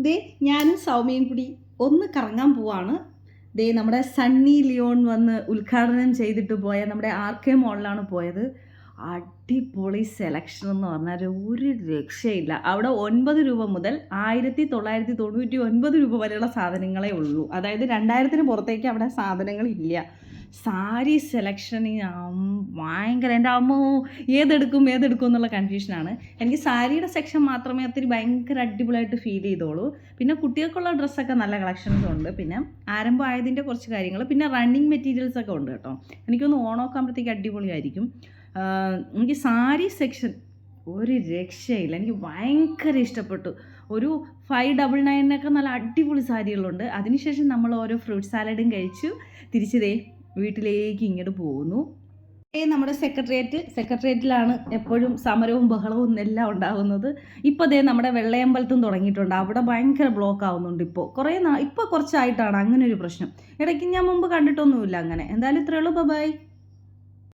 ദേ ഞാനും സൗമ്യയും കൂടി ഒന്ന് കറങ്ങാൻ പോവാണ്. ദേ നമ്മുടെ സണ്ണി ലിയോൺ വന്ന് ഉദ്ഘാടനം ചെയ്തിട്ട് പോയ നമ്മുടെ ആർ.കെ. മോളിലാണ് പോയത്. അടിപൊളി സെലക്ഷൻ എന്ന് പറഞ്ഞാൽ ഒരു രക്ഷയില്ല. അവിടെ 9 രൂപ മുതൽ 1999 രൂപ വരെയുള്ള സാധനങ്ങളേ ഉള്ളൂ. അതായത് 2000-ന് പുറത്തേക്ക് അവിടെ സാധനങ്ങളില്ല. സാരി സെലക്ഷൻ ഭയങ്കര, എൻ്റെ അമ്മോ ഏതെടുക്കും എന്നുള്ള കൺഫ്യൂഷനാണ്. എനിക്ക് സാരിയുടെ സെക്ഷൻ മാത്രമേ ഒത്തിരി ഭയങ്കര അടിപൊളിയായിട്ട് ഫീൽ ചെയ്തോളൂ. പിന്നെ കുട്ടികൾക്കുള്ള ഡ്രസ്സൊക്കെ നല്ല കളക്ഷൻസ് ഉണ്ട്. പിന്നെ ആരംഭമായതിൻ്റെ കുറച്ച് കാര്യങ്ങൾ, പിന്നെ റണ്ണിങ് മെറ്റീരിയൽസ് ഒക്കെ ഉണ്ട് കേട്ടോ. എനിക്കൊന്ന് ഓണമൊക്കെ ആകുമ്പോഴത്തേക്ക് അടിപൊളിയായിരിക്കും. എനിക്ക് സാരി സെക്ഷൻ ഒരു രക്ഷയില്ല, എനിക്ക് ഭയങ്കര ഇഷ്ടപ്പെട്ടു. ഒരു 599-നൊക്കെ നല്ല അടിപൊളി സാരികളുണ്ട്. അതിനുശേഷം നമ്മൾ ഓരോ ഫ്രൂട്ട് സാലഡും കഴിച്ചു തിരിച്ചതേ വീട്ടിലേക്ക് ഇങ്ങോട്ട് പോകുന്നു. നമ്മുടെ സെക്രട്ടേറിയറ്റിലാണ് എപ്പോഴും സമരവും ബഹളവും എല്ലാം ഉണ്ടാകുന്നത്. ഇപ്പോൾ ദേ നമ്മുടെ വെള്ളയമ്പലത്തും തുടങ്ങിയിട്ടുണ്ട്. അവിടെ ഭയങ്കര ബ്ലോക്ക് ആവുന്നുണ്ട്. ഇപ്പോൾ കുറച്ചായിട്ടാണ് അങ്ങനെ ഒരു പ്രശ്നം. ഇടയ്ക്ക് ഞാൻ മുമ്പ് കണ്ടിട്ടൊന്നുമില്ല അങ്ങനെ. എന്തായാലും ഇത്രയേ ഉള്ളൂ. ബൈ.